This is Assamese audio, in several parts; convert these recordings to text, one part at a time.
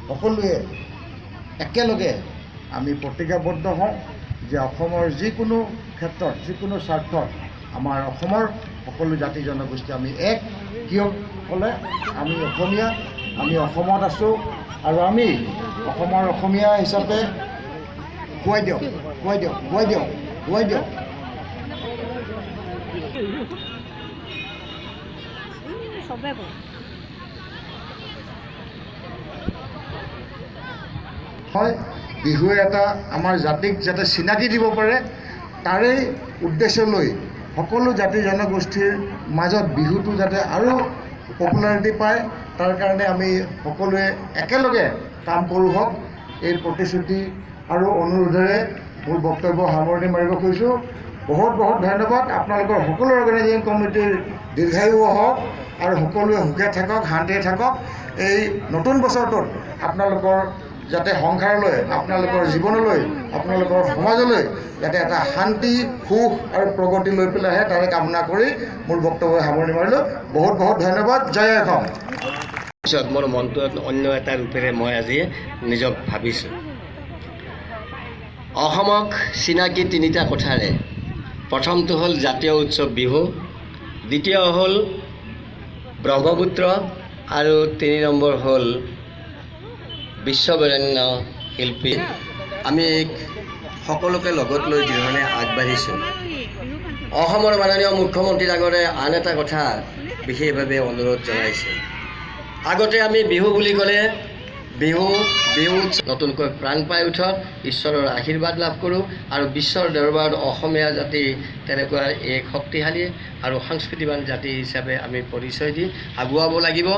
সকলোৱে একেলগে আমি প্ৰতিজ্ঞাবদ্ধ হওঁ যে অসমৰ যিকোনো ক্ষেত্ৰত যিকোনো স্বাৰ্থত আমাৰ অসমৰ সকলো জাতি জনগোষ্ঠী আমি এক কিয় ক'লে আমি অসমীয়া আমি অসমত আছোঁ আৰু আমি অসমৰ অসমীয়া হিচাপে খুৱাই দিয়ক খুৱাই দিয়ক খুৱাই দিয়ক খুৱাই দিয়ক হয় বিহুৱে এটা আমাৰ জাতিক যাতে চিনাকি দিব পাৰে তাৰেই উদ্দেশ্য লৈ সকলো জাতি জনগোষ্ঠীৰ মাজত বিহুটো যাতে আৰু পপুলাৰিটি পায় তাৰ কাৰণে আমি সকলোৱে একেলগে কাম কৰোঁ হওক এই প্ৰতিশ্ৰুতি আৰু অনুৰোধেৰে মোৰ বক্তব্য সামৰণি মাৰিব খুজিছোঁ। বহুত বহুত ধন্যবাদ। আপোনালোকৰ সকলো অৰ্গেনাইজিং কমিটিৰ দীৰ্ঘায়ু হওক আৰু সকলোৱে সুখে থাকক শান্তিৰে থাকক। এই নতুন বছৰটোত আপোনালোকৰ যাতে সংসাৰলৈ আপোনালোকৰ জীৱনলৈ আপোনালোকৰ সমাজলৈ যাতে এটা শান্তি সুখ আৰু প্ৰগতি লৈ পেলাই আহে তাৰে কামনা কৰি মোৰ বক্তব্য সামৰণি মাৰিলোঁ। বহুত বহুত ধন্যবাদ। জয় অসম। পিছত মোৰ মনটোত অন্য এটা ৰূপেৰে মই আজি নিজক ভাবিছোঁ। অসমক চিনাকি তিনিটা কথাৰে। প্ৰথমটো হ'ল জাতীয় উৎসৱ বিহু, দ্বিতীয় হ'ল ব্ৰহ্মপুত্ৰ আৰু ৩ নম্বৰ হ'ল বিশ্ববৰেণ্য শিল্পী। আমি সকলোকে লগত লৈ যিধৰণে আগবাঢ়িছোঁ, অসমৰ মাননীয় মুখ্যমন্ত্ৰী ডাঙৰে আন এটা কথা বিশেষভাৱে অনুৰোধ জনাইছে। আগতে আমি বিহু বুলি ক'লে বিহু নতুনকৈ প্ৰাণ পাই উঠক, ঈশ্বৰৰ আশীৰ্বাদ লাভ কৰোঁ আৰু বিশ্বৰ দৰবাৰত অসমীয়া জাতি তেনেকুৱা এক শক্তিশালী আৰু সংস্কৃতিবান জাতি হিচাপে আমি পৰিচয় দি আগুৱাব লাগিব।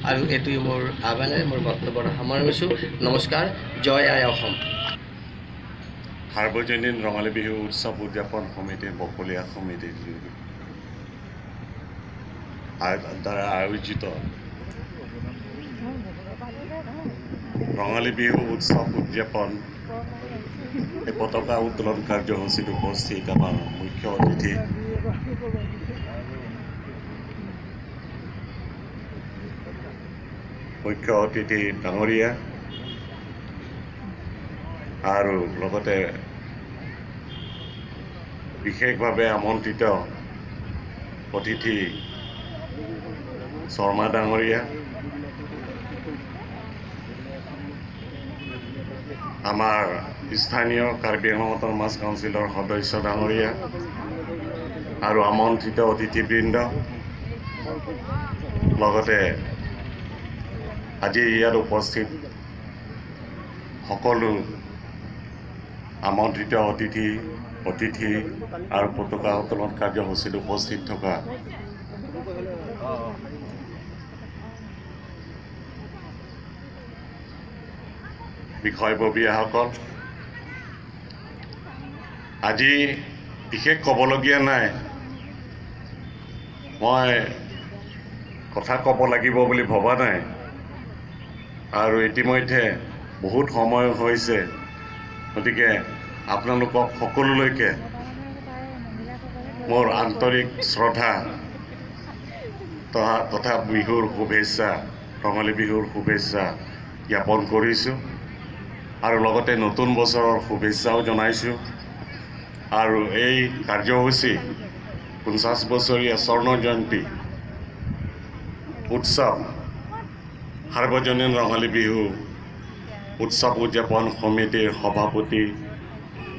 আৰু এইটোৱে মোৰ আহ্বানেৰে মোৰ বক্তব্য সামৰিছোঁ। নমস্কাৰ। জয় আই অসম। সাৰ্বজনীন ৰঙালী বিহু উৎসৱ উদযাপন সমিতি বকলীয়া সমিতিৰ দ্বাৰা আয়োজিত ৰঙালী বিহু উৎসৱ উদযাপন এই পতাকা উত্তোলন কাৰ্যসূচীত উপস্থিত আমাৰ মুখ্য অতিথি ডাঙৰীয়া আৰু লগতে বিশেষভাৱে আমন্ত্ৰিত অতিথি শৰ্মা ডাঙৰীয়া, আমাৰ স্থানীয় কাৰ্বি আংলং অট'নমাছ কাউন্সিলৰ সদস্য ডাঙৰীয়া আৰু আমন্ত্ৰিত অতিথিবৃন্দ, লগতে আজি ইয়াত উপস্থিত সকলো আমন্ত্ৰিত অতিথি আৰু পতাকা উত্তোলন কাৰ্যসূচীত উপস্থিত থকা বিষয়ববীয়াসকল, আজি বিশেষ ক'বলগীয়া নাই। মই কথা ক'ব লাগিব বুলি ভবা নাই আৰু ইতিমধ্যে বহুত সময় হৈছে, গতিকে আপোনালোকক সকলোলৈকে মোৰ আন্তৰিক শ্ৰদ্ধা তথা বিহুৰ শুভেচ্ছা, ৰঙালী বিহুৰ শুভেচ্ছা জ্ঞাপন কৰিছোঁ আৰু লগতে নতুন বছৰৰ শুভেচ্ছাও জনাইছোঁ। আৰু এই কাৰ্যসূচী 50 বছৰীয়া স্বৰ্ণ জয়ন্তী উৎসৱ সাৰ্বজনীন ৰঙালী বিহু উৎসৱ উদযাপন সমিতিৰ সভাপতি,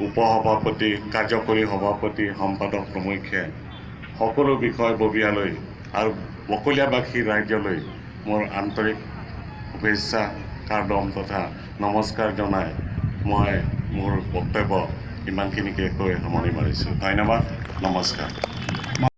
উপসভাপতি, কাৰ্যকৰী সভাপতি, সম্পাদক প্ৰমুখ্যে সকলো বিষয়ববীয়ালৈ আৰু বকলীয়াবাসী ৰাইজলৈ মোৰ আন্তৰিক শুভেচ্ছা কাৰ্ডম তথা নমস্কাৰ জনাই মই মোৰ বক্তব্য ইমানখিনিকে কৈ সামৰণি মাৰিছোঁ। ধন্যবাদ। নমস্কাৰ।